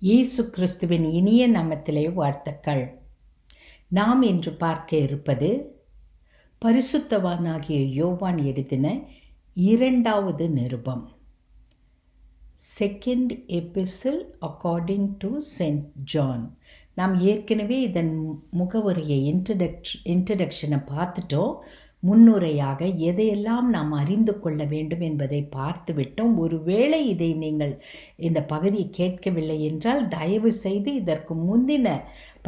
இயேசு கிறிஸ்துவின் இனிய நாமத்திலே வாழ்த்துக்கள். நாம் இன்று பார்க்க இருப்பது பரிசுத்தவானாகிய யோவான் எழுதின 2வது நிருபம், second epistle according to Saint John. நாம் ஏற்கனவே இதன் முகவரியை இன்ட்ரடக்ஷனை பார்த்துட்டோம். முன்னுரையாக எதையெல்லாம் நாம் அறிந்து கொள்ள வேண்டும் என்பதை பார்த்துவிட்டோம். ஒருவேளை இதை நீங்கள் இந்த பகுதியை கேட்கவில்லை என்றால் தயவு செய்து இதற்கு முந்தின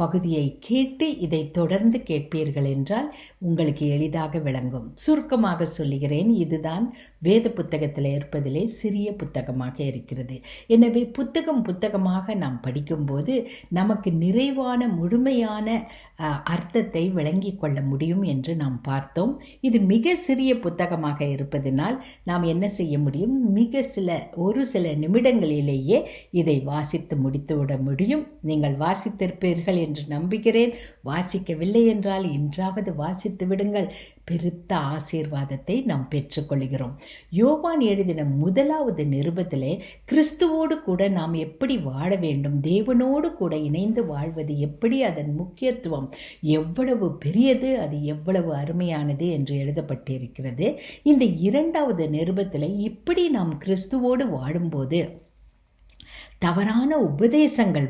பகுதியை கேட்டு இதை தொடர்ந்து கேட்பீர்கள் என்றால் உங்களுக்கு எளிதாக விளங்கும். சுருக்கமாக சொல்லுகிறேன், இதுதான் வேத புத்தகத்தில் இருப்பதிலே சிறிய புத்தகமாக இருக்கிறது. எனவே புத்தகமாக நாம் படிக்கும்போது நமக்கு நிறைவான முழுமையான அர்த்தத்தை விளங்கி கொள்ள முடியும் என்று நாம் பார்த்தோம். இது மிக சிறிய புத்தகமாக இருப்பதனால் நாம் என்ன செய்ய முடியும், ஒரு சில நிமிடங்களிலேயே இதை வாசித்து முடித்துவிட முடியும். நீங்கள் வாசித்திருப்பீர்கள் என்று நம்புகிறேன். வாசிக்கவில்லை என்றால் இன்றாவது வாசித்து விடுங்கள். பெருத்த ஆசீர்வாதத்தை நாம் பெற்றுக்கொள்கிறோம். யோவான் எழுதின 1வது நிருபத்திலே கிறிஸ்துவோடு கூட நாம் எப்படி வாழ வேண்டும், தேவனோடு கூட இணைந்து வாழ்வது எப்படி, அதன் முக்கியத்துவம் எவ்வளவு பெரியது, அது எவ்வளவு அருமையானது என்று எழுதப்பட்டிருக்கிறது. இந்த 2வது நிருபத்தில் இப்படி நாம் கிறிஸ்துவோடு வாழும்போது தவறான உபதேசங்கள்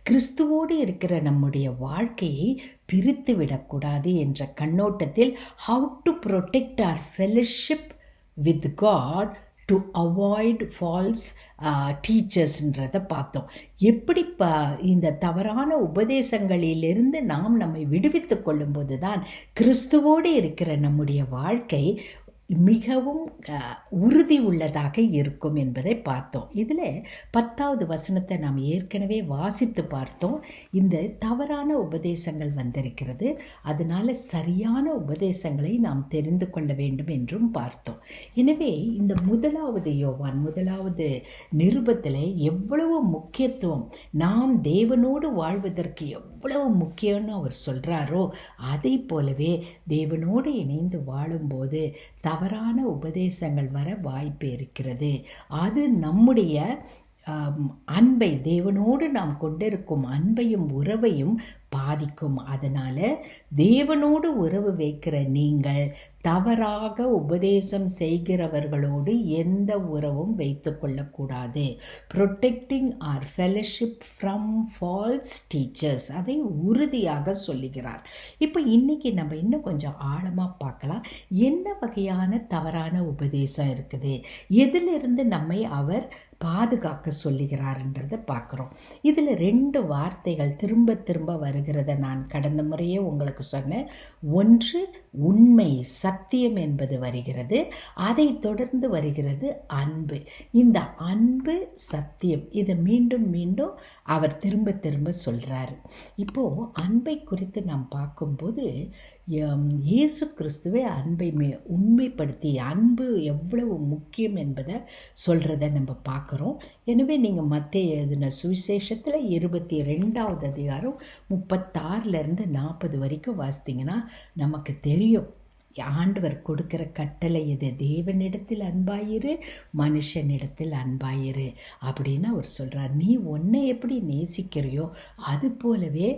கிறிஸ்துவோடு இருக்கிற நம்முடைய வாழ்க்கையை பிரித்து விடக்கூடாது என்ற கண்ணோட்டத்தில் how to protect our fellowship with God to avoid false டீச்சர்ஸ்ன்றதை பார்த்தோம். எப்படி இந்த தவறான உபதேசங்களிலிருந்து நாம் நம்மை விடுவித்து கொள்ளும்போது தான் கிறிஸ்துவோடு இருக்கிற நம்முடைய வாழ்க்கை மிகவும் உறுதி உள்ளதாக இருக்கும் என்பதை பார்த்தோம். இதில் 10வது வசனத்தை நாம் ஏற்கனவே வாசித்து பார்த்தோம். இந்த தவறான உபதேசங்கள் வந்திருக்கிறது, அதனால் சரியான உபதேசங்களை நாம் தெரிந்து கொள்ள வேண்டும் என்றும் பார்த்தோம். எனவே இந்த 1வது யோவான் 1வது நிருபத்தில் எவ்வளவு முக்கியத்துவம், நாம் தேவனோடு வாழ்வதற்கு எவ்வளவு முக்கியம்னு அவர் சொல்கிறாரோ அதை போலவே தேவனோடு இணைந்து வாழும்போது தவறான உபதேசங்கள் வர வாய்ப்பு இருக்கிறது. அது நம்முடைய அன்பை, தேவனோடு நாம் கொண்டிருக்கும் அன்பையும் உறவையும் பாதிக்கும். அதனால் தேவனோடு உறவு வைக்கிற நீங்கள் தவறாக உபதேசம் செய்கிறவர்களோடு எந்த உறவும் வைத்து கொள்ளக்கூடாது. Protecting our fellowship from false teachers, அதை உறுதியாக சொல்லுகிறார். இப்போ இன்றைக்கி நம்ம இன்னும் கொஞ்சம் ஆழமாக பார்க்கலாம். என்ன வகையான தவறான உபதேசம் இருக்குது, எதிலிருந்து நம்மை அவர் பாதுகாக்க சொல்லுகிறார்ன்றதை பார்க்குறோம். இதில் 2 வார்த்தைகள் திரும்ப திரும்ப வருகிறத நான் கடந்த முறையே உங்களுக்கு சொன்னேன். ஒன்று உண்மை, சத்தியம் என்பது வருகிறது. அதை தொடர்ந்து வருகிறது அன்பு. இந்த அன்பு, சத்தியம், இதை மீண்டும் மீண்டும் அவர் திரும்ப திரும்ப சொல்கிறார். இப்போது அன்பை குறித்து நாம் பார்க்கும்போது இயேசு கிறிஸ்துவை அன்பை உண்மைப்படுத்தி அன்பு எவ்வளவு முக்கியம் என்பதை சொல்கிறத நம்ம பார்க்குறோம். எனவே நீங்கள் மத்தேயு எழுதின சுவிசேஷத்தில் 22வது அதிகாரம் 36லேருந்து 40 வரைக்கும் வாசித்தீங்கன்னா நமக்கு தெரியும் ஆண்டவர் கொடுக்கிற கட்டளை எது, தேவனிடத்தில் அன்பாயிரு, மனுஷனிடத்தில் அன்பாயிரு அப்படின்னு அவர் சொல்கிறார். நீ உன்னை எப்படி நேசிக்கிறையோ அது போலவே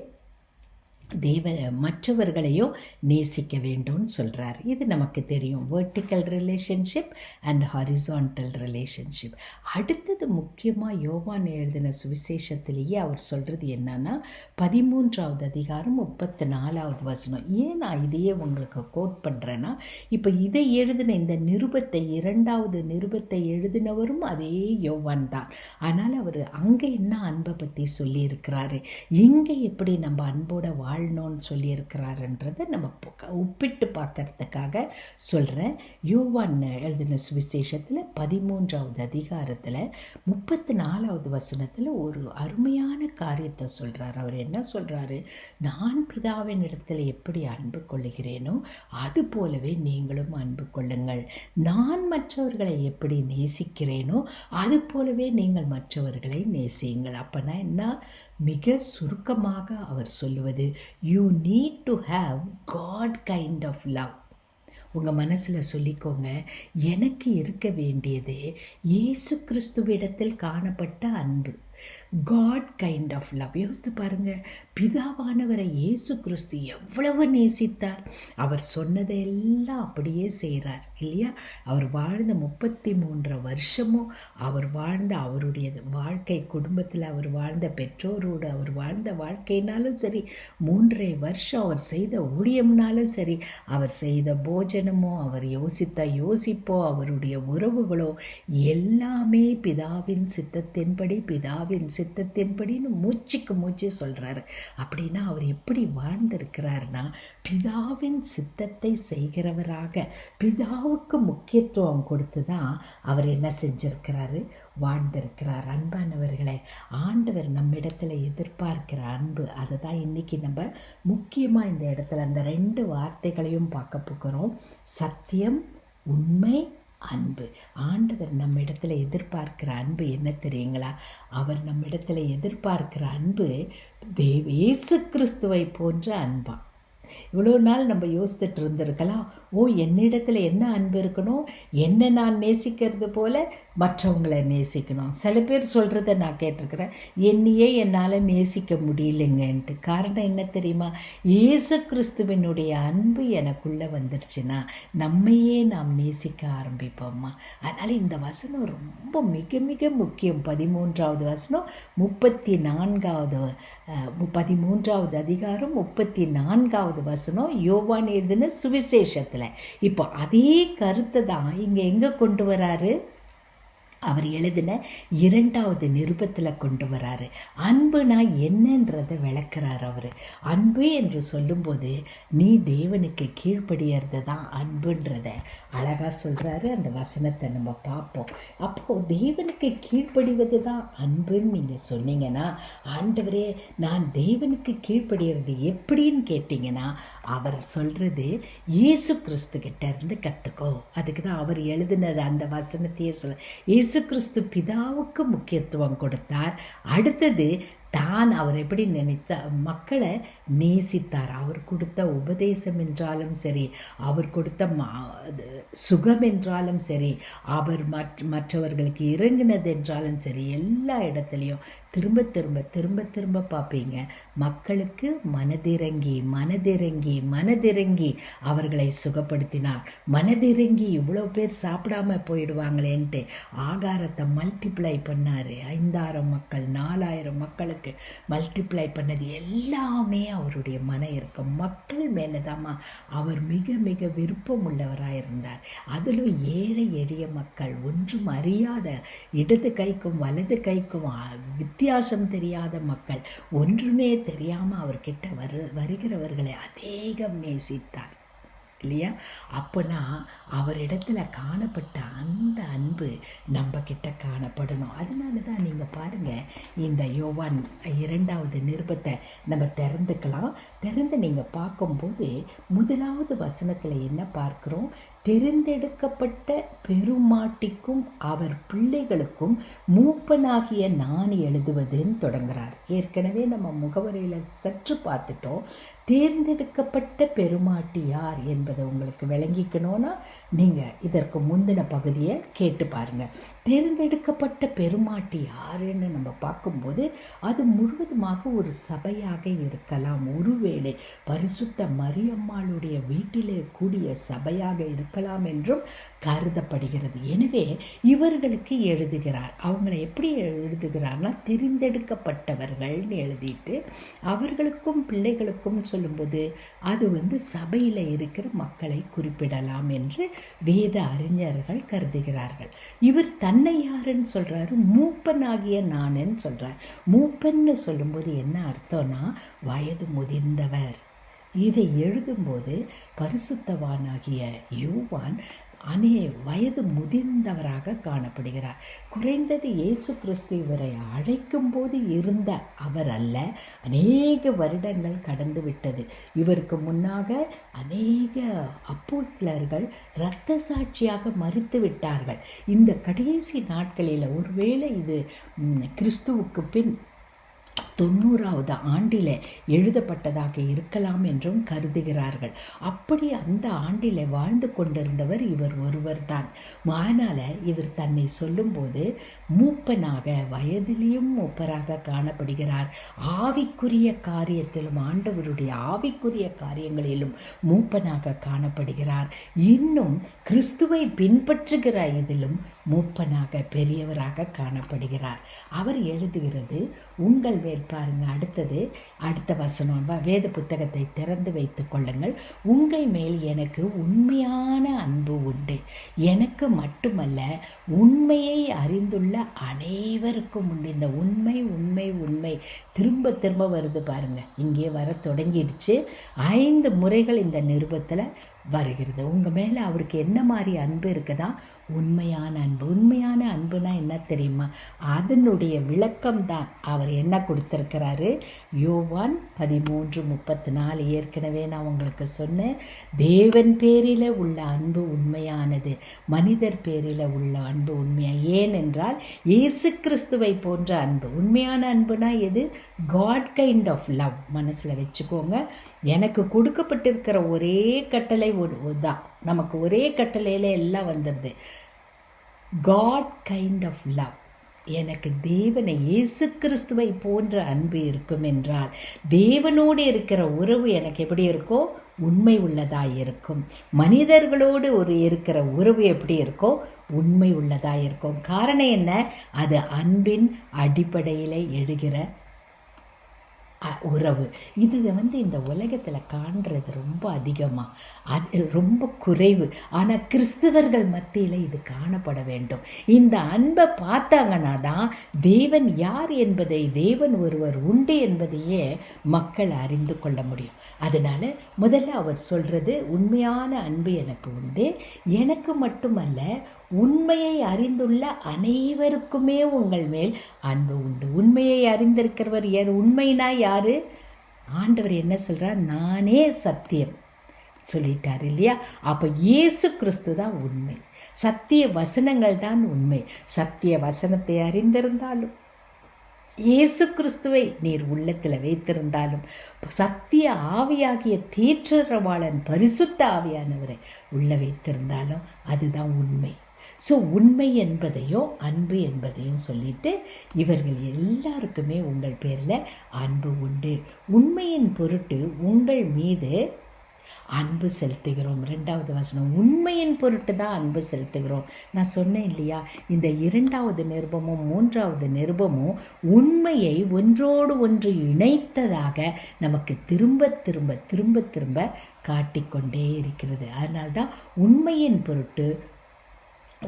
மற்றவர்களையும் நேசிக்க வேண்டும்னு சொல்கிறார். இது நமக்கு தெரியும், vertical relationship and horizontal relationship. அடுத்தது முக்கியமாக யோவான் எழுதின சுவிசேஷத்திலேயே அவர் சொல்கிறது என்னன்னா 13வது அதிகாரம் 34வது வசனம். ஏன் நான் இதையே உங்களுக்கு கோட் பண்ணுறேன்னா, இப்போ இதை எழுதின இந்த நிருபத்தை 2வது நிருபத்தை எழுதினவரும் அதே யோவான் தான். ஆனால் அவர் அங்கே என்ன அன்பை பற்றி சொல்லியிருக்கிறாரு, இங்கே எப்படி நம்ம அன்போட வாழணும்னு சொல்லியிருக்கிறாருன்றதை நம்ம ஒப்பிட்டு பார்க்கறதுக்காக சொல்கிறேன். யோவான் எழுதின சுவிசேஷத்தில் 13வது அதிகாரத்தில் 34வது வசனத்தில் ஒரு அருமையான காரியத்தை சொல்கிறார். அவர் என்ன சொல்கிறாரு, நான் பிதாவின் இடத்துல எப்படி அன்பு கொள்ளுகிறேனோ அது போலவே நீங்களும் அன்பு கொள்ளுங்கள். நான் மற்றவர்களை எப்படி நேசிக்கிறேனோ அது போலவே நீங்கள் மற்றவர்களை நேசியுங்கள். அப்போனா என்ன, மிக சுருக்கமாக அவர் சொல்லுவது, you need to have God kind of love. உங்கள் மனசில் சொல்லிக்கோங்க, எனக்கு இருக்க வேண்டியது இயேசு கிறிஸ்துவிடத்தில் காணப்பட்ட அன்பு. God kind of love. யோசித்து பாருங்கள், பிதாவானவரை இயேசு கிறிஸ்து எவ்வளவு நேசித்தார். அவர் சொன்னதையெல்லாம் அப்படியே செய்கிறார் இல்லையா? அவர் வாழ்ந்த 33 வருஷமும் அவர் வாழ்ந்த அவருடைய வாழ்க்கை, குடும்பத்தில் அவர் வாழ்ந்த பெற்றோரோடு அவர் வாழ்ந்த வாழ்க்கைனாலும் சரி, 3.5 வருஷம் அவர் செய்த ஊழியம்னாலும் சரி, அவர் செய்த போஜனமோ, அவர் யோசித்த யோசிப்போ, அவருடைய உறவுகளோ எல்லாமே பிதாவின் சித்தத்தின்படி, பிதாவின் சித்தத்தின்படின்னு மூச்சுக்கு மூச்சு சொல்கிறாரு. அப்படின்னா அவர் எப்படி வாழ்ந்திருக்கிறார்னா, பிதாவின் சித்தத்தை செய்கிறவராக பிதாவுக்கு முக்கியத்துவம் கொடுத்து தான் அவர் என்ன செஞ்சிருக்கிறாரு, வாழ்ந்திருக்கிறார். அன்பானவர்களே, ஆண்டவர் நம்மிடத்தில் எதிர்பார்க்கிற அன்பு, அதை தான் இன்றைக்கி நம்ம முக்கியமாக இந்த இடத்துல அந்த 2 வார்த்தைகளையும் பார்க்க போகிறோம். சத்தியம், உண்மை, அன்பு. ஆண்டவர் நம்மிடத்தில் எதிர்பார்க்கிற அன்பு என்ன தெரியுங்களா? அவர் நம்மிடத்தில் எதிர்பார்க்கிற அன்பு இயேசு கிறிஸ்துவை போன்ற அன்பா. இவ்வளோ நாள் நம்ம யோசித்துட்டு இருந்திருக்கலாம், என்னிடத்தில் என்ன அன்பு இருக்கணும், என்னை நான் நேசிக்கிறது போல் மற்றவங்களை நேசிக்கணும். சில பேர் சொல்கிறத நான் கேட்டிருக்கிறேன், என்னையே என்னால் நேசிக்க முடியலைங்கன்ட்டு. காரணம் என்ன தெரியுமா? இயேசு கிறிஸ்துவினுடைய அன்பு எனக்குள்ளே வந்துடுச்சுன்னா நம்மையே நாம் நேசிக்க ஆரம்பிப்போம்மா. அதனால் இந்த வசனம் ரொம்ப மிக மிக முக்கியம். 13வது வசனம், 13வது அதிகாரம் 34வது வசனம், யோவான் எழுதின சுவிசேஷத்தில். இப்போ அதே கருத்தை தான் இங்கே எங்கே கொண்டு வராரு? அவர் எழுதின 2வது நிருபத்தில் கொண்டு வராரு. அன்புனா என்னன்றதை விளக்குறார் அவர். அன்பு என்று சொல்லும்போது நீ தேவனுக்கு கீழ்ப்படியறது தான் அன்புன்றத அழகாக சொல்கிறாரு. அந்த வசனத்தை நம்ம பார்ப்போம். அப்போது தேவனுக்கு கீழ்ப்படிவது தான் அன்புன்னு நீங்கள் சொன்னீங்கன்னா, ஆண்டவரே நான் தேவனுக்கு கீழ்ப்படியறது எப்படின்னு கேட்டிங்கன்னா, அவர் சொல்கிறது இயேசு கிறிஸ்துக்கிட்ட இருந்து கற்றுக்கோ. அதுக்கு தான் அவர் எழுதினது அந்த வசனத்தையே இயேசு கிறிஸ்து பிதாவுக்கு முக்கியத்துவம் கொடுத்தார். அடுத்தது தான் அவர் எப்படி நினைத்த மக்களை நேசித்தார். அவர் கொடுத்த உபதேசம் என்றாலும் சரி, அவர் கொடுத்த சுகம் என்றாலும் சரி, அவர் மற்றவர்களுக்கு இறங்கினது என்றாலும் சரி, எல்லா இடத்துலையும் திரும்ப திரும்ப திரும்ப திரும்ப பார்ப்பீங்க, மக்களுக்கு மனதிறங்கி மனதிறங்கி மனதிறங்கி அவர்களை சுகப்படுத்தினார். மனதிறங்கி இவ்வளோ பேர் சாப்பிடாம போயிடுவாங்களேன்ட்டு ஆகாரத்தை மல்டிப்ளை பண்ணார். 5000 மக்கள் 4000 மக்களுக்கு மல்டிப்ளை பண்ணது எல்லாமே அவருடைய மன இறக்கம். மக்கள் மேலே தாம்மா அவர் மிக மிக விருப்பம் உள்ளவராக இருந்தார். அதிலும் ஏழை எளிய மக்கள், ஒன்றும் அறியாத, இடது கைக்கும் வலது கைக்கும் வித்தியாசம் தெரியாத மக்கள், ஒன்றுமே தெரியாமல் அவர்கிட்ட வருகிறவர்களை அதிகம் நேசித்தார் இல்லையா? அப்போனா அவரிடத்துல காணப்பட்ட அந்த அன்பு நம்ம கிட்ட காணப்படணும். அதனால தான் நீங்கள் பாருங்கள், இந்த யோவான் 2வது நிருபத்தை நம்ம திறந்துக்கலாம். திறந்து நீங்கள் பார்க்கும்போது 1வது வசனத்தில் என்ன பார்க்குறோம்? தெரிந்தெடுக்கப்பட்ட பெருமாட்டிக்கும் அவர் பிள்ளைகளுக்கும் மூப்பனாகிய நான் எழுதுவதுன்னு தொடங்குறார். ஏற்கனவே நம்ம முகவரியில் சற்று பார்த்துட்டோம். தேர்ந்தெடுக்கப்பட்ட பெருமாட்டி யார் என்பதை உங்களுக்கு விளங்கிக்கணும்னா நீங்கள் இதற்கு முந்தின பகுதியை கேட்டு பாருங்கள். தேர்ந்தெடுக்கப்பட்ட பெருமாட்டி யாருன்னு நம்ம பார்க்கும்போது அது முழுவதுமாக ஒரு சபையாக இருக்கலாம். ஒருவேளை பரிசுத்த மரியம்மாளுடைய வீட்டிலே கூடிய சபையாக இருக்கலாம் என்றும் கருதப்படுகிறது. எனவே இவர்களுக்கு எழுதுகிறார். அவங்களை எப்படி எழுதுகிறார்னா, தெரிந்தெடுக்கப்பட்டவர்கள்னு எழுதிட்டு அவர்களுக்கும் பிள்ளைகளுக்கும் சொல்லும்போது அது சபையில் இருக்கிற மக்களை குறிப்பிடலாம் என்று வேத அறிஞர்கள் கருதுகிறார்கள். இவர் தன்னை யாருன்னு சொல்கிறாரு? மூப்பனாகிய நானுன்னு சொல்கிறார். மூப்பன்னு சொல்லும்போது என்ன அர்த்தம்னா, வயது முதிர்ந்தவர். இதை எழுதும்போது பரிசுத்தவானாகிய யோவான் வயது முதிர்ந்தவராக காணப்படுகிறார். குறைந்தது இயேசு கிறிஸ்து இவரை அழைக்கும் போது இருந்த அவர் அல்ல. அநேக வருடங்கள் கடந்து விட்டது. இவருக்கு முன்னாக அநேக அப்போஸ்தலர்கள் இரத்த சாட்சியாக மரித்து விட்டார்கள். இந்த கடைசி நாட்களில் ஒருவேளை இது கிறிஸ்துவுக்கு பின் 90வது ஆண்டில் எழுதப்பட்டதாக இருக்கலாம் என்றும் கருதுகிறார்கள். அப்படி அந்த ஆண்டில் வாழ்ந்து கொண்டிருந்தவர் இவர் ஒருவர்தான். அதனால் இவர் தன்னை சொல்லும்போது மூப்பனாக, வயதிலேயும் மூப்பராக காணப்படுகிறார். ஆவிக்குரிய காரியத்திலும், ஆண்டவருடைய ஆவிக்குரிய காரியங்களிலும் மூப்பனாக காணப்படுகிறார். இன்னும் கிறிஸ்துவை பின்பற்றுகிற இதிலும் மூப்பனாக, பெரியவராக காணப்படுகிறார். அவர் எழுதுகிறது, உங்கள் மேல் பாருங்க, அடுத்த வசனம், வேத புத்தகத்தை திறந்து வைத்துக் கொள்ளுங்கள். உங்கள் மேல் எனக்கு உண்மையான அன்பு உண்டு. எனக்கு மட்டுமல்ல, உண்மையை அறிந்துள்ள அனைவருக்கும் உண்டு. இந்த உண்மை உண்மை உண்மை திரும்ப திரும்ப வருது பாருங்க. இங்கே வர தொடங்கிடுச்சு. 5 முறைகள் இந்த நிருபத்தில் வருகிறது. உங்கள் மேலே அவருக்கு என்ன மாதிரி அன்பு இருக்குதா? உண்மையான அன்பு. உண்மையான அன்புனா என்ன தெரியுமா? அதனுடைய விளக்கம்தான் அவர் என்ன கொடுத்துருக்கிறாரு. யோவான் 13:34 ஏற்கனவே நான் உங்களுக்கு சொன்னேன். தேவன் பேரில் உள்ள அன்பு உண்மையானது, மனிதர் பேரில் உள்ள அன்பு உண்மையா. ஏனென்றால் இயேசு கிறிஸ்துவை போன்ற அன்பு. உண்மையான அன்புனா எது? God kind of love. மனசில் வச்சுக்கோங்க. எனக்கு கொடுக்கப்பட்டிருக்கிற ஒரே கட்டளை தான். நமக்கு ஒரே கட்டளையில் எல்லாம் வந்துடுது. God kind of love. எனக்கு தேவனை, இயேசு கிறிஸ்துவை போன்ற அன்பு இருக்கும் என்றால் தேவனோடு இருக்கிற உறவு எனக்கு எப்படி இருக்கும்? உண்மை உள்ளதாக இருக்கும். மனிதர்களோடு இருக்கிற உறவு எப்படி இருக்கோ? உண்மை உள்ளதாக இருக்கும். காரணம் என்ன? அது அன்பின் அடிப்படையில் எழுகிற உறவு. இது இந்த உலகத்தில் காண்றது ரொம்ப அதிகமாக, அது ரொம்ப குறைவு. ஆனால் கிறிஸ்தவர்கள் மத்தியில் இது காணப்பட வேண்டும். இந்த அன்பை பார்த்தாங்கன்னா தான் தேவன் யார் என்பதை, தேவன் ஒருவர் உண்டு என்பதையே மக்கள் அறிந்து கொள்ள முடியும். அதனால் முதல்ல அவர் சொல்கிறது, உண்மையான அன்பு எனக்கு உண்டு. எனக்கு மட்டுமல்ல, உண்மையை அறிந்துள்ள அனைவருக்குமே உங்கள் மேல் அன்பு உண்டு. உண்மையை அறிந்திருக்கிறவர் யார்? உண்மைனா யாரு? ஆண்டவர் என்ன சொல்றார்? நானே சத்தியம் சொல்லிட்டார் இல்லையா? அப்போ இயேசு கிறிஸ்து தான் உண்மை. சத்திய வசனங்கள் தான் உண்மை. சத்திய வசனத்தை அறிந்திருந்தாலும், இயேசு கிறிஸ்துவை நீர் உள்ளத்தில் வைத்திருந்தாலும், சத்திய ஆவியாகிய தேற்றரவாளன் பரிசுத்த ஆவியானவரை உள்ள வைத்திருந்தாலும், அதுதான் உண்மை. ஸோ உண்மை என்பதையும் அன்பு என்பதையும் சொல்லிட்டு, இவர்கள் எல்லாருக்குமே உங்கள் பேரில் அன்பு உண்டு. உண்மையின் பொருட்டு உங்கள் மீது அன்பு செலுத்துகிறோம். 2வது வசனம், உண்மையின் பொருட்டு தான் அன்பு செலுத்துகிறோம். நான் சொன்னேன் இல்லையா, இந்த 2வது நிருபமும் 3வது நிருபமும் உண்மையை ஒன்றோடு ஒன்று இணைத்ததாக நமக்கு திரும்ப திரும்ப திரும்ப திரும்ப காட்டிக்கொண்டே இருக்கிறது. அதனால்தான் உண்மையின் பொருட்டு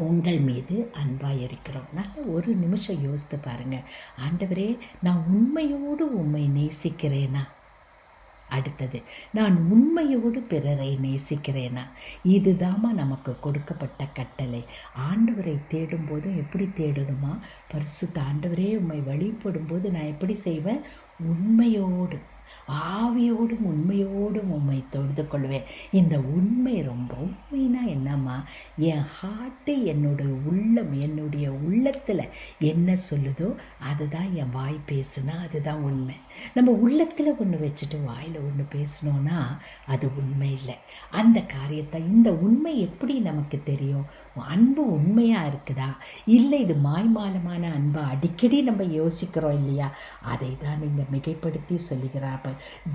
உங்கள் மீது அன்பாக இருக்கிறோம். நல்ல ஒரு நிமிஷம் யோசித்து பாருங்கள். ஆண்டவரே, நான் உண்மையோடு உம்மை நேசிக்கிறேனா? அடுத்தது, நான் உண்மையோடு பிறரை நேசிக்கிறேனா? இதுதாம்மா நமக்கு கொடுக்கப்பட்ட கட்டளை. ஆண்டவரை தேடும்போதும் எப்படி தேடணுமா? பரிசுத்த ஆண்டவரே, உம்மை வழிபடும்போது நான் எப்படி செய்வேன்? உண்மையோடு, ஆவியோடும் உண்மையோடும் உண்மை தொழுது கொள்வேன். இந்த உண்மை ரொம்ப உண்மைனா என்னம்மா? என் ஹார்ட்டு, என்னுடைய உள்ளம், என்னுடைய உள்ளத்தில் என்ன சொல்லுதோ அதுதான் என் வாய் பேசுனா அதுதான் உண்மை. நம்ம உள்ளத்தில் ஒன்று வச்சுட்டு வாயில் ஒன்று பேசணுன்னா அது உண்மை இல்லை. அந்த காரியத்தை, இந்த உண்மை எப்படி நமக்கு தெரியும்? அன்பு உண்மையாக இருக்குதா இல்லை இது மாய்மாலமான அன்பா? அடிக்கடி நம்ம யோசிக்கிறோம் இல்லையா? அதை தான் நீங்கள் மிகைப்படுத்தி சொல்லுகிறார்.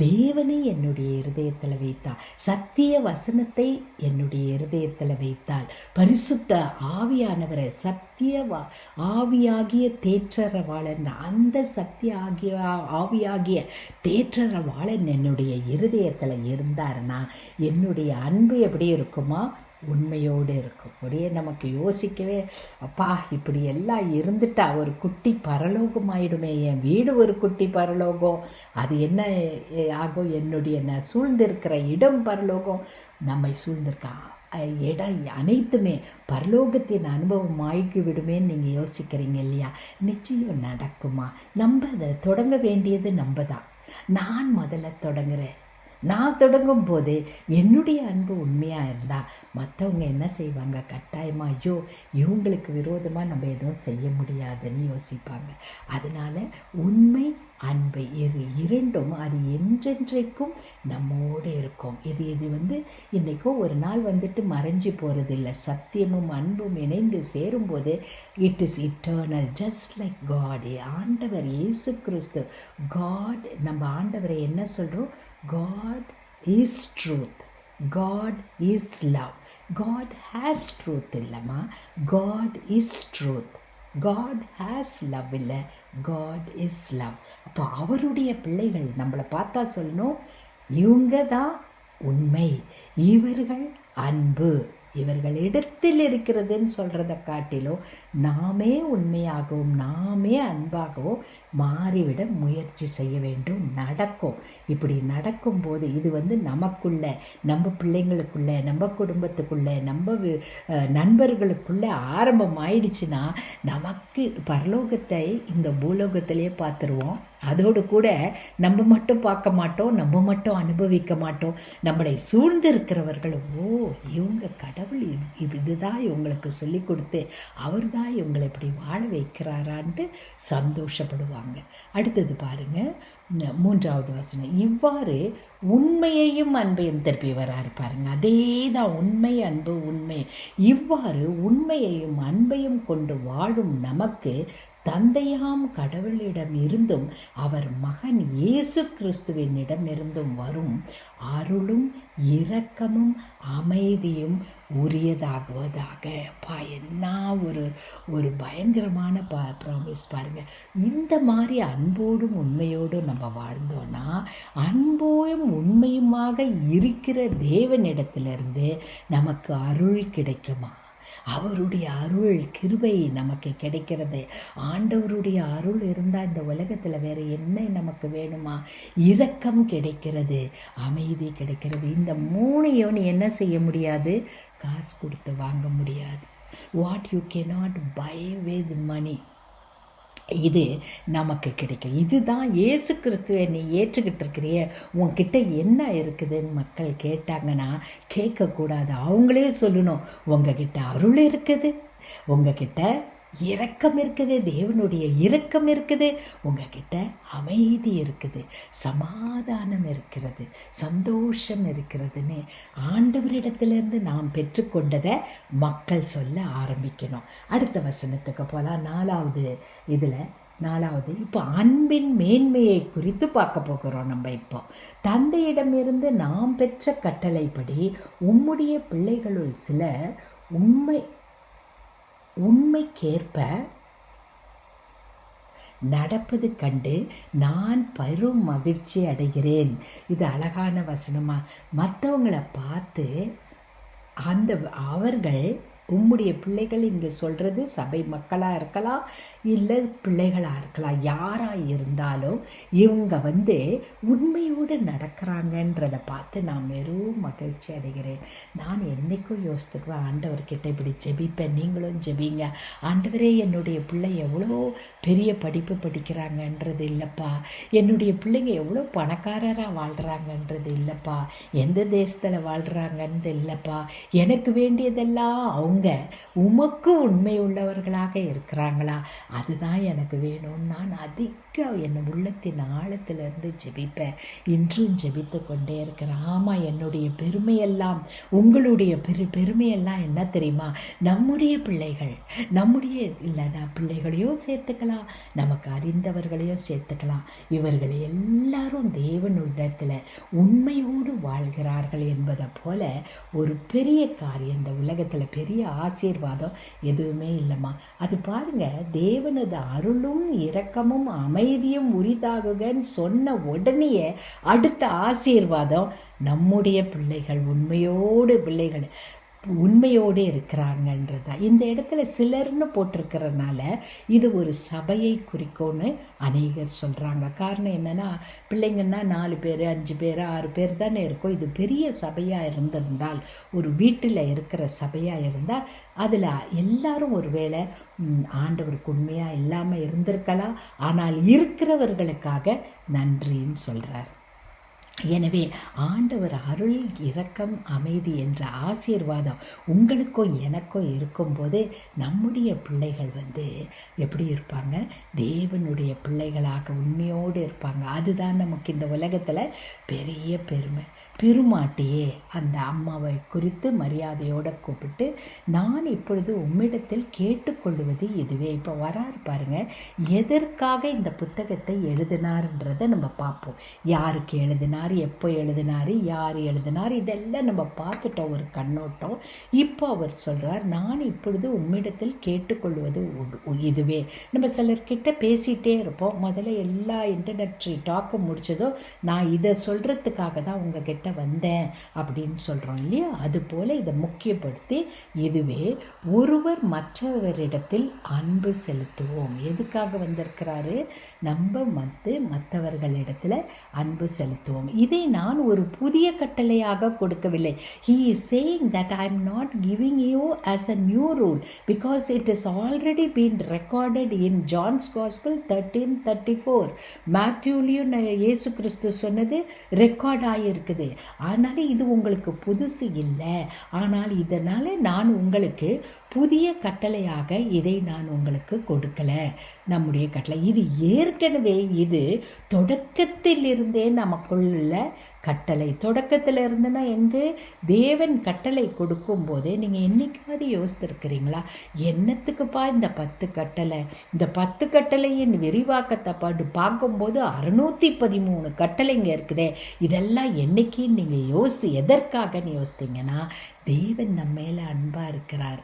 தேவனை என்னுடைய இருதயத்தில் வைத்தால், சத்திய வசனத்தை என்னுடைய இருதயத்தில் வைத்தால், பரிசுத்த ஆவியானவரை, சத்திய ஆவியாகிய தேற்றரவாளன், அந்த சத்திய ஆவியாகிய தேற்றரவாளன் என்னுடைய இருதயத்தில் இருந்தாருன்னா என்னுடைய அன்பு எப்படி இருக்குமா? உண்மையோடு இருக்கும். அப்படியே நமக்கு யோசிக்கவே, அப்பா இப்படி எல்லாம் இருந்துட்டா ஒரு குட்டி பரலோகம் ஆயிடுமே, என் வீடு ஒரு குட்டி பரலோகம், அது என்ன ஆகும்? என்னுடைய சூழ்ந்திருக்கிற இடம் பரலோகம், நம்மை சூழ்ந்திருக்கா இடம் அனைத்துமே பரலோகத்தின் அனுபவம் ஆகி விடுமேன்னு நீங்கள் யோசிக்கிறீங்க இல்லையா? நிச்சயம் நடக்குமா? நம்ம அதை தொடங்க வேண்டியது நம்ம தான். நான் முதல்ல தொடங்குறேன். நான் தொடங்கும் போது என்னுடைய அன்பு உண்மையாக இருந்தால் மற்றவங்க என்ன செய்வாங்க? கட்டாயமாக ஐயோ இவங்களுக்கு விரோதமாக நம்ம எதுவும் செய்ய முடியாதுன்னு யோசிப்பாங்க. அதனால் உண்மை அன்பு இது இரண்டும் அது என்றென்றைக்கும் நம்மோடு இருக்கும். இது இன்றைக்கோ ஒரு நாள் மறைஞ்சி போகிறதில்லை. சத்தியமும் அன்பும் இணைந்து சேரும்போது it is eternal, just like God. ஆண்டவர் இயேசு கிறிஸ்து காட். நம்ம ஆண்டவரை என்ன சொல்கிறோம்? God is truth, God is love. God has truth இல்லைம்மா, God is truth. God has love இல்லை, காட் இஸ் லவ். அப்போ அவருடைய பிள்ளைகள் நம்மளை பார்த்தா சொல்லணும், இவங்க தான் உண்மை, இவர்கள் அன்பு. இவர்களிடத்தில் இருக்கிறதுன்னு சொல்கிறத காட்டிலும் நாமே உண்மையாகவும் நாமே அன்பாகவும் மாறிவிட முயற்சி செய்ய வேண்டும். நடக்கும். இப்படி நடக்கும்போது இது நமக்குள்ள, நம்ம பிள்ளைங்களுக்குள்ள, நம்ம குடும்பத்துக்குள்ள, நம்ம நண்பர்களுக்குள்ள ஆரம்பம் ஆயிடுச்சுன்னா நமக்கு பரலோகத்தை இந்த பூலோகத்திலே பார்த்துருவோம். அதோடு கூட நம்ம மட்டும் பார்க்க மாட்டோம், நம்ம மட்டும் அனுபவிக்க மாட்டோம். நம்மளை சூழ்ந்து இருக்கிறவர்கள் இவங்க கடவுள் இதுதான் இவங்களுக்கு சொல்லி கொடுத்து அவர் தான் இவங்களை இப்படி வாழ வைக்கிறாரான்ட்டு சந்தோஷப்படுவாங்க. அடுத்தது பாருங்க, 3வது வசனம். இவ்வாறு உண்மையையும் அன்பையும் திருப்பி வராரு பாருங்க. அதே தான் உண்மை அன்பு உண்மை. இவ்வாறு உண்மையையும் அன்பையும் கொண்டு வாழும் நமக்கு தந்தையாம் கடவுளிடம் இருந்தும் அவர் மகன் இயேசு கிறிஸ்துவினிடமிருந்தும் வரும் அருளும் இரக்கமும் அமைதியும் உரியதாகுவதாக. என்ன ஒரு பயங்கரமான ப்ராமிஸ் பாருங்க. இந்த மாதிரி அன்போடும் உண்மையோடும் நம்ம வாழ்ந்தோன்னா, அன்போடும் உண்மையுமாக இருக்கிற தேவனிடத்திலிருந்து நமக்கு அருள் கிடைக்குமா? அவருடைய அருள் கிருபை நமக்கு கிடைக்கிறது. ஆண்டவருடைய அருள் இருந்தால் இந்த உலகத்தில் வேறு என்ன நமக்கு வேணுமா? இரக்கம் கிடைக்கிறது, அமைதி கிடைக்கிறது. இந்த 3ஐயும் நீ என்ன செய்ய முடியாது? காசு கொடுத்து வாங்க முடியாது. What you cannot buy with money, இது நமக்கு கிடைக்கும். இதுதான் இயேசு கிறிஸ்துவை நீ ஏற்றுக்கிட்டு இருக்கிறிய, உன்கிட்ட என்ன இருக்குதுன்னு மக்கள் கேட்டாங்கன்னா கேட்கக்கூடாது. அவங்களே சொல்லணும், உங்ககிட்ட அருள் இருக்குது, உங்ககிட்ட இரக்கம் இருக்குது, தேவனுடைய இரக்கம் இருக்குது, உங்ககிட்ட அமைதி இருக்குது, சமாதானம் இருக்கிறது, சந்தோஷம் இருக்கிறதுன்னு ஆண்டவரிடத்திலிருந்து நாம் பெற்றுக்கொண்டதை மக்கள் சொல்ல ஆரம்பிக்கணும். அடுத்த வசனத்துக்கு போகலாம். 4வது இப்போ அன்பின் மேன்மையை குறித்து பார்க்க போகிறோம். நம்ம இப்போ தந்தையிடமிருந்து நாம் பெற்ற கட்டளைப்படி உம்முடைய பிள்ளைகளுள் சிலர் உண்மைக்கேற்ப நடப்பது கண்டு நான் பெரும் மகிழ்ச்சி அடைகிறேன். இது அழகான வசனமா. மற்றவங்களை பார்த்து அவர்கள் உம்முடைய பிள்ளைகள், இங்கே சொல்கிறது சபை மக்களாக இருக்கலாம், இல்லை பிள்ளைகளாக இருக்கலாம், யாராக இருந்தாலும் இவங்க உண்மையோடு நடக்கிறாங்கன்றதை பார்த்து நான் வெறும் மகிழ்ச்சி அடைகிறேன். நான் என்றைக்கும் யோசித்துக்குவேன், ஆண்டவர்கிட்ட இப்படி ஜெபிப்பேன், நீங்களும் ஜெபிங்க. ஆண்டவரே, என்னுடைய பிள்ளை எவ்வளோ பெரிய படிப்பு படிக்கிறாங்கன்றது இல்லைப்பா, என்னுடைய பிள்ளைங்க எவ்வளோ பணக்காரராக வாழ்கிறாங்கன்றது இல்லைப்பா, எந்த தேசத்தில் வாழ்கிறாங்கன்றது இல்லைப்பா, எனக்கு வேண்டியதெல்லாம் அவங்க உமக்கு உண்மை உள்ளவர்களாக இருக்கிறாங்களா, அதுதான் எனக்கு வேணும்னு நான் என் உள்ளத்தின் ஆழத்திலிருந்து ஜெபிப்பேன். இன்றும் ஜெபித்து கொண்டே இருக்கிறேன். ஆமாம், என்னுடைய பெருமையெல்லாம், உங்களுடைய பெருமையெல்லாம் என்ன தெரியுமா? நம்முடைய பிள்ளைகள், இல்லைனா பிள்ளைகளையும் சேர்த்துக்கலாம், நமக்கு அறிந்தவர்களையும் சேர்த்துக்கலாம். இவர்கள் எல்லாரும் தேவனுடத்தில் உண்மையோடு வாழ்கிறார்கள் என்பதை போல ஒரு பெரிய காரியம் இந்த உலகத்தில், பெரிய ஆசீர்வாதம் எதுவுமே இல்லைம்மா. அது பாருங்க, தேவனது அருளும் இரக்கமும் அமைதியும் உரிதாகுகன்னு சொன்ன உடனே அடுத்த ஆசீர்வாதம் நம்முடைய பிள்ளைகள் உண்மையோடு இருக்கிறாங்கன்றதா. இந்த இடத்துல சிலர்னு போட்டிருக்கிறதுனால இது ஒரு சபையை குறிக்கும்னு அநேகர் சொல்கிறாங்க. காரணம் என்னென்னா, பிள்ளைங்கன்னா 4 பேர் 5 பேர் 6 பேர் தானே இருக்கும். இது பெரிய சபையாக இருந்திருந்தால், ஒரு வீட்டில் இருக்கிற சபையாக இருந்தால் அதில் எல்லாரும் ஒரு வேளை ஆண்டவருக்கு உண்மையாக இல்லாமல் இருந்திருக்கலாம். ஆனால் இருக்கிறவர்களுக்காக நன்றின்னு சொல்கிறார். எனவே ஆண்டவர் அருள், இரக்கம், அமைதி என்ற ஆசீர்வாதம் உங்களுக்கும் எனக்கும் இருக்கும்போது நம்முடைய பிள்ளைகள் எப்படி இருப்பாங்க? தேவனுடைய பிள்ளைகளாக உண்மையோடு இருப்பாங்க. அதுதான் நமக்கு இந்த உலகத்தில் பெரிய பெருமை. பெருமாட்டியே அந்த அம்மாவை குறித்து மரியாதையோடு கூப்பிட்டு, நான் இப்பொழுது உம்மிடத்தில் கேட்டுக்கொள்வது இதுவே. இப்போ வராரு பாருங்க, எதற்காக இந்த புத்தகத்தை எழுதினார்ன்றதை நம்ம பார்ப்போம். யாருக்கு எழுதினார், எப்போ எழுதினார், யார் எழுதினார், இதெல்லாம் நம்ம பார்த்துட்டோம் ஒரு கண்ணோட்டம். இப்போ அவர் சொல்கிறார், நான் இப்பொழுது உம்மிடத்தில் கேட்டுக்கொள்வது இதுவே. நம்ம சிலர்கிட்ட பேசிகிட்டே இருப்போம். முதல்ல எல்லா இன்டர்நெட் டாக்கும் முடிச்சதோ நான் இதை சொல்கிறதுக்காக தான் உங்ககிட்ட வந்தேன் அப்படின்னு சொல்கிறோம் இல்லையா? அதுபோல் இதை முக்கியப்படுத்தி, இதுவே ஒருவர் மற்றவரிடத்தில் அன்பு செலுத்துவோம். எதுக்காக வந்திருக்கிறாரு? நம்ம மற்றவர்களிடத்தில் அன்பு செலுத்துவோம். இதை நான் ஒரு புதிய கட்டளையாக கொடுக்கவில்லை. He is saying that I am not giving you as a new rule because it has already been recorded in John's Gospel 13:34. மேத்யூலையும் இயேசு கிறிஸ்து சொன்னது ரெக்கார்ட் ஆகியிருக்குது. ஆனால் இது உங்களுக்கு புதுசு இல்லை. ஆனால் இதனால் நான் உங்களுக்கு புதிய கட்டளையாக இதை நான் உங்களுக்கு கொடுக்கல. நம்முடைய கட்டளை இது ஏற்கனவே, இது தொடக்கத்திலிருந்தே நமக்குள்ள கட்டளை. தொடக்கத்தில் இருந்துன்னா எங்கே? தேவன் கட்டளை கொடுக்கும் போதே நீங்கள் என்னைக்காவது யோசித்திருக்கிறீங்களா, என்னத்துக்குப்பா இந்த 10 கட்டளை? இந்த 10 கட்டளையின் விரிவாக்கத்தை பார்க்கும்போது 613 கட்டளைங்க இருக்குதே, இதெல்லாம் என்னைக்குன்னு நீங்கள் எதற்காகன்னு யோசித்தீங்கன்னா, தேவன் நம்ம மேலே அன்பாக இருக்கிறார்.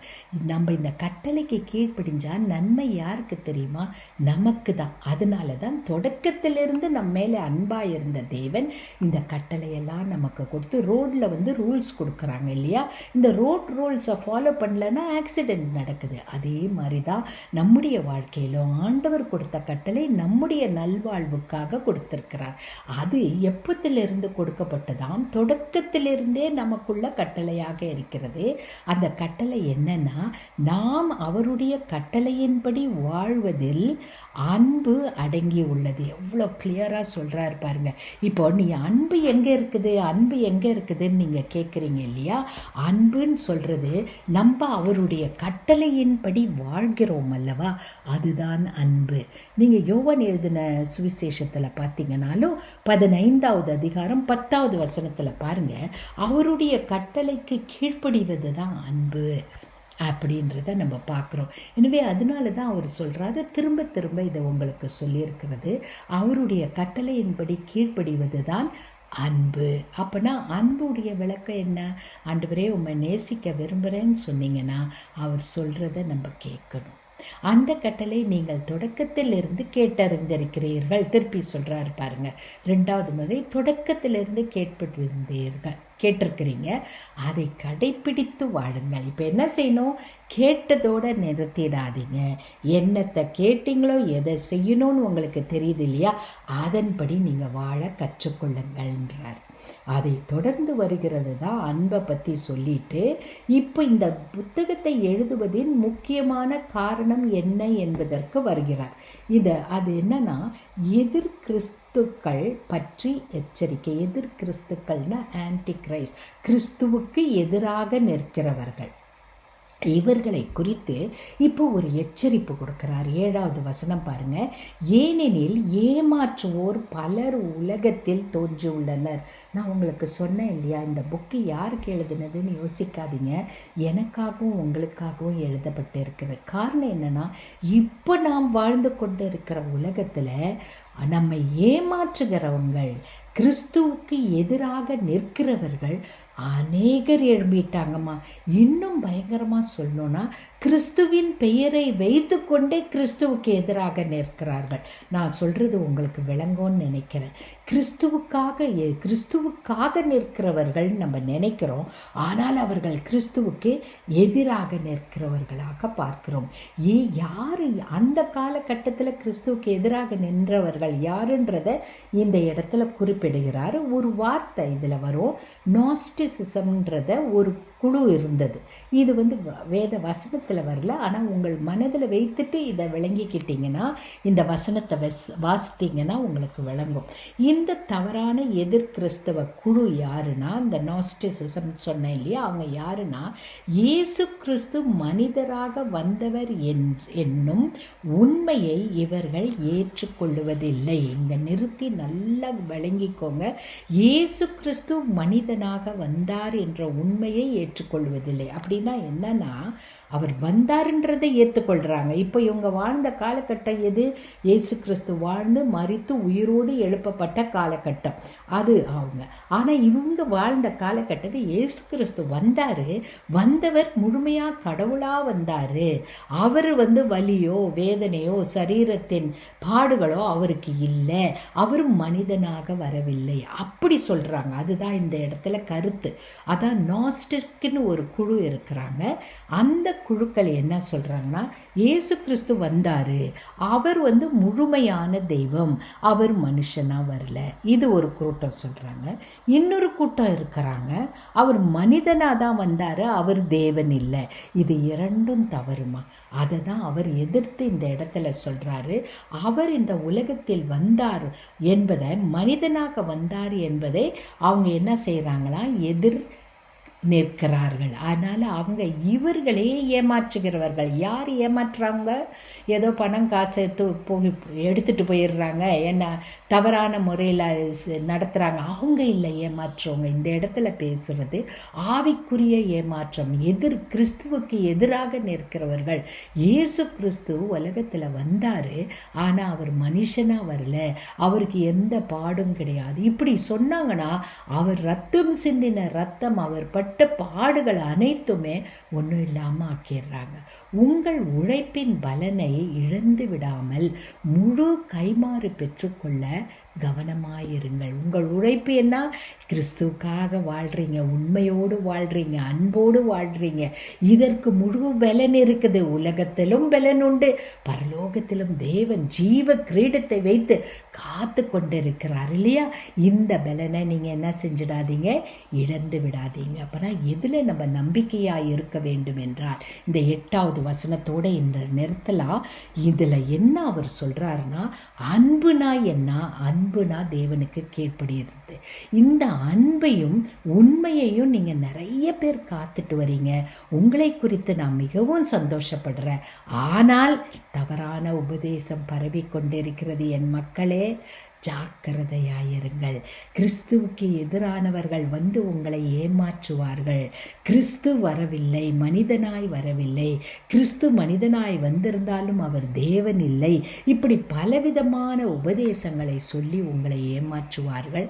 நம்ம இந்த கட்டளைக்கு கீழ்ப்படிஞ்சால் நன்மை யாருக்கு தெரியுமா? நமக்கு தான். அதனால தான் தொடக்கத்திலிருந்து நம்ம மேலே அன்பாக இருந்த தேவன் இந்த கட்டளையெல்லாம் நமக்கு கொடுத்து ரோடில் ரூல்ஸ் கொடுக்குறாங்க இல்லையா? இந்த ரோட் ரூல்ஸை ஃபாலோ பண்ணலன்னா ஆக்சிடெண்ட் நடக்குது. அதே மாதிரி தான் நம்முடைய வாழ்க்கையிலும் ஆண்டவர் கொடுத்த கட்டளை நம்முடைய நல்வாழ்வுக்காக கொடுத்திருக்கிறார். அது எப்பத்திலிருந்து கொடுக்கப்பட்டதாம்? தொடக்கத்திலிருந்தே நமக்குள்ள கட்டளையாக இருக்கிறது. அந்த கட்டளை என்னன்னா, நாம் அவருடைய கட்டளையின்படி வாழ்வதில் அன்பு அடங்கி உள்ளது. எவ்வளோ கிளியரா சொல்றாரு பாருங்க. இப்போ நீ அன்பு எங்க இருக்குது, அன்பு எங்க இருக்குதுன்னு நீங்க கேட்குறீங்க இல்லையா? அன்புன்னு சொல்றது நம்ம அவருடைய கட்டளையின்படி வாழ்கிறோம் அல்லவா, அதுதான் அன்பு. நீங்க யோவான் எழுதின சுவிசேஷத்துல பார்த்தீங்கன்னாலும் 15வது அதிகாரம் 10வது வசனத்துல பாருங்க, அவருடைய கட்டளைக்கு கீழ்ப்படிவது தான் அன்பு அப்படின்றத நம்ம பார்க்குறோம். எனவே அதனால தான் அவர் சொல்கிறாரு, திரும்ப திரும்ப இதை உங்களுக்கு சொல்லியிருக்கிறது, அவருடைய கட்டளையின்படி கீழ்ப்படிவது தான் அன்பு. அப்போனா அன்புடைய விளக்கம் என்ன? ஆண்டவரே உம்மை நேசிக்க விரும்புகிறேன்னு சொன்னீங்கன்னா அவர் சொல்கிறத நம்ம கேட்கணும். அந்த கட்டளை நீங்கள் தொடக்கத்திலிருந்து கேட்டறிந்திருக்கிறீர்கள். திருப்பி சொல்கிறாரு பாருங்க, 2வது முறை தொடக்கத்திலிருந்து கேட்டிருக்கிறீங்க, அதை கடைப்பிடித்து வாழுங்கள். இப்போ என்ன செய்யணும்? கேட்டதோடு நிறுத்திடாதீங்க. என்னத்தை கேட்டீங்களோ, எதை செய்யணும்னு உங்களுக்கு தெரியுது இல்லையா, அதன்படி நீங்கள் வாழ கற்றுக்கொள்ளுங்கள்ன்றார். அதை தொடர்ந்து வருகிறது தான் அன்பை பற்றி சொல்லிட்டு, இப்போ இந்த புத்தகத்தை எழுதுவதின் முக்கியமான காரணம் என்ன என்பதற்கு வருகிறார். அது என்னன்னா, எதிர் கிறிஸ்துக்கள் பற்றி எச்சரிக்கை. எதிர் கிறிஸ்துக்கள்னா ஆன்டி கிரைஸ்ட், கிறிஸ்துவுக்கு எதிராக நிற்கிறவர்கள். இவர்களை குறித்து இப்போ ஒரு எச்சரிப்பு கொடுக்கிறார். 7வது வசனம் பாருங்க, ஏனெனில் ஏமாற்றுவோர் பலர் உலகத்தில் தோன்றியுள்ளனர். நான் உங்களுக்கு சொன்னேன் இல்லையா, இந்த புக்கு யாருக்கு எழுதுனதுன்னு யோசிக்காதீங்க, எனக்காகவும் உங்களுக்காகவும் எழுதப்பட்டு இருக்கிறது. காரணம் என்னன்னா, இப்போ நாம் வாழ்ந்து கொண்டு இருக்கிற உலகத்தில் நம்மை ஏமாற்றுகிறவங்கள், கிறிஸ்துவுக்கு எதிராக நிற்கிறவர்கள் அநேகர் எழும்பிட்டாங்கம்மா. இன்னும் பயங்கரமாக சொல்லணும்னா, கிறிஸ்துவின் பெயரை வைத்து கொண்டே கிறிஸ்துவுக்கு எதிராக நிற்கிறார்கள். நான் சொல்கிறது உங்களுக்கு விளங்கும்னு நினைக்கிறேன். கிறிஸ்துவுக்காக நிற்கிறவர்கள் நம்ம நினைக்கிறோம், ஆனால் அவர்கள் கிறிஸ்துவுக்கு எதிராக நிற்கிறவர்களாக பார்க்கிறோம். யார் அந்த காலகட்டத்தில் கிறிஸ்துவுக்கு எதிராக நின்றவர்கள் யாருன்றதை இந்த இடத்துல குறிப்பிடுகிறார். ஒரு வார்த்தை இதில் வரும், நாஸ்டிசிசம்ன்றத ஒரு குழு இருந்தது. இது வேத வசனத்தில் வரல, ஆனால் உங்கள் மனதில் வைத்துட்டு இதை விளங்கிக்கிட்டீங்கன்னா, இந்த வசனத்தை வாசித்தீங்கன்னா உங்களுக்கு விளங்கும். இந்த தவறான எதிர் கிறிஸ்தவ குழு யாருன்னா, இந்த நாஸ்டிசிசம் சொன்னேன் இல்லையா, அவங்க யாருன்னா, இயேசு கிறிஸ்து மனிதராக வந்தவர் என்னும் உண்மையை இவர்கள் ஏற்றுக்கொள்ளுவதில்லை. இங்க நிறுத்தி நல்லா விளங்கிக்கோங்க. இயேசு கிறிஸ்து மனிதனாக வந்தார் என்ற உண்மையை ஏற்றுக்கொள்வதில்லை. அப்படின்னா என்னன்னா, அவர் வந்தார்ன்றதை ஏற்றுக்கொள்றாங்க. இப்போ இவங்க வாழ்ந்த காலகட்டம் எது? இயேசு கிறிஸ்து வாழ்ந்து மரித்து உயிரோடு எழுப்பப்பட்ட காலகட்டம் அது அவங்க. ஆனால் இவங்க வாழ்ந்த காலகட்டத்தை இயேசு கிறிஸ்து வந்தவர் முழுமையாக கடவுளாக வந்தார். அவர் வலியோ வேதனையோ சரீரத்தின் பாடுகளோ அவருக்கு இல்லை, அவர் மனிதனாக வரவில்லை அப்படி சொல்கிறாங்க. அதுதான் இந்த இடத்துல கருத்து. அதான் நாஸ்டிக்னு ஒரு குழு இருக்கிறாங்க. அந்த குழுக்கள் என்ன சொல்கிறாங்கன்னா, இயேசு கிறிஸ்து வந்தார், அவர் முழுமையான தெய்வம், அவர் மனுஷனாக வரல. இது ஒரு கூட்டம் சொல்கிறாங்க. இன்னொரு கூட்டம் இருக்கிறாங்க, அவர் மனிதனாக தான் வந்தார், அவர் தேவன் இல்லை. இது இரண்டும் தவறுமா? அதை தான் அவர் எதிர்த்து இந்த இடத்துல சொல்கிறாரு. அவர் இந்த உலகத்தில் வந்தார் என்பதை, மனிதனாக வந்தார் என்பதை அவங்க என்ன செய்கிறாங்களா, எதிர் நிற்கிறார்கள். அதனால் அவங்க இவர்களே ஏமாற்றுகிறவர்கள். யார் ஏமாற்றுறாங்க? ஏதோ பணம் காசு எடுத்துகிட்டு போயிடுறாங்க, என்ன தவறான முறையில் நடத்துகிறாங்க, அவங்க இல்லை ஏமாற்றுறவங்க. இந்த இடத்துல பேசுகிறது ஆவிக்குரிய ஏமாற்றம். கிறிஸ்துவுக்கு எதிராக நிற்கிறவர்கள். இயேசு கிறிஸ்து உலகத்தில் வந்தார், ஆனால் அவர் மனுஷனாக வரல, அவருக்கு எந்த பாடும் கிடையாது இப்படி சொன்னாங்கன்னா, அவர் ரத்தம் சிந்தின ரத்தம், அவர் பட்ட பாடுகள் அனைத்துமே ஒன்றும் இல்லாமல் ஆக்கிடுறாங்க. உங்கள் உழைப்பின் பலனை இழந்து விடாமல் முழு கைமாறு பெற்றுக்கொள்ள கவனமாயிருங்கள். உங்கள் உழைப்பு என்ன? கிறிஸ்துவுக்காக வாழ்கிறீங்க, உண்மையோடு வாழ்கிறீங்க, அன்போடு வாழ்கிறீங்க. இதற்கு முழு பலன் இருக்குது. உலகத்திலும் பலன் உண்டு, பரலோகத்திலும் தேவன் ஜீவ கிரீடத்தை வைத்து காத்து கொண்டிருக்கிறார் இல்லையா? இந்த பலனை நீங்கள் என்ன செஞ்சிடாதீங்க, இழந்து விடாதீங்க. அப்போனா எதில் நம்ம நம்பிக்கையாக இருக்க வேண்டும் என்றால், இந்த 8வது வசனத்தோடு இந்த நிறுத்தலாம். இதில் என்ன அவர் சொல்கிறாருன்னா, அன்புனா என்ன? அன்புனா தேவனுக்கு கீழ்ப்படிகிறது. இந்த அன்பையும் உண்மையையும் நீங்கள் நிறைய பேர் காத்துட்டு வரீங்க. உங்களை குறித்து நான் மிகவும் சந்தோஷப்படுறேன். ஆனால் தவறான உபதேசம் பரவி கொண்டிருக்கிறது. என் மக்களே, ஜாக்கிரதையாயிருங்கள். கிறிஸ்துவுக்கு எதிரானவர்கள் உங்களை ஏமாற்றுவார்கள். கிறிஸ்து வரவில்லை, மனிதனாய் வரவில்லை. கிறிஸ்து மனிதனாய் வந்திருந்தாலும் அவர் தேவன் இல்லை. இப்படி பலவிதமான உபதேசங்களை சொல்லி உங்களை ஏமாற்றுவார்கள்.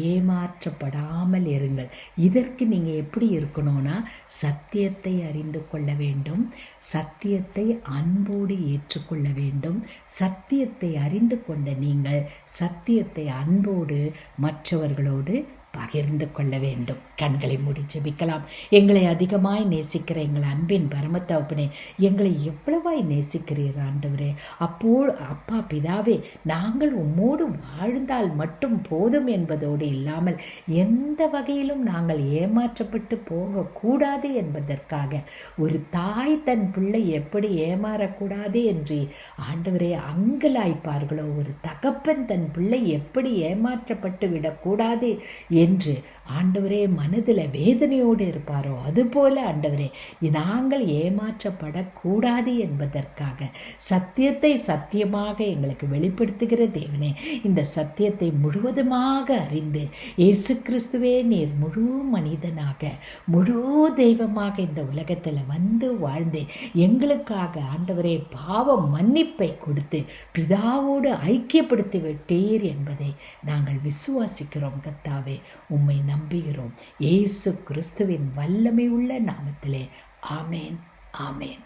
ஏமாற்றப்படாமல் இருங்கள். இதற்கு நீங்கள் எப்படி இருக்கணும்னா, சத்தியத்தை அறிந்து கொள்ள வேண்டும், சத்தியத்தை அன்போடு ஏற்றுக்கொள்ள வேண்டும். சத்தியத்தை அறிந்து கொண்ட நீங்கள் சத்தியத்தை அன்போடு மற்றவர்களோடு பகிர்ந்து கொள்ள வேண்டும். கண்களை மூடி ஜெபிக்கலாம். எங்களை அதிகமாய் நேசிக்கிற எங்கள் அன்பின் பரமத்தகப்பனே, எங்களை எவ்வளவாய் நேசிக்கிறீர் ஆண்டவரே. அப்பா பிதாவே, நாங்கள் உம்மோடு வாழ்ந்தால் மட்டும் போதும் என்பதோடு இல்லாமல் எந்த வகையிலும் நாங்கள் ஏமாற்றப்பட்டு போகக்கூடாது என்பதற்காக, ஒரு தாய் தன் பிள்ளை எப்படி ஏமாறக்கூடாது என்று ஆண்டவரே அங்கலாய்ப்பார்களோ, ஒரு தகப்பன் தன் பிள்ளை எப்படி ஏமாற்றப்பட்டு விடக்கூடாது என்று ஆண்டவரே மனதில் வேதனையோடு இருப்பாரோ, அதுபோல ஆண்டவரே நாங்கள் ஏமாற்றப்படக்கூடாது என்பதற்காக சத்தியத்தை சத்தியமாக எங்களுக்கு வெளிப்படுத்துகிற தேவனே, இந்த சத்தியத்தை முழுவதுமாக அறிந்து இயேசு கிறிஸ்துவே நீர் முழு மனிதனாக முழு தெய்வமாக இந்த உலகத்தில் வாழ்ந்து எங்களுக்காக ஆண்டவரே பாவ மன்னிப்பை கொடுத்து பிதாவோடு ஐக்கியப்படுத்தி விட்டீர் என்பதை நாங்கள் விசுவாசிக்கிறோம். கர்த்தாவே, உம்மை நம்புகிறோம். இயேசு கிறிஸ்துவின் வல்லமை உள்ள நாமத்திலே. ஆமேன், ஆமேன்.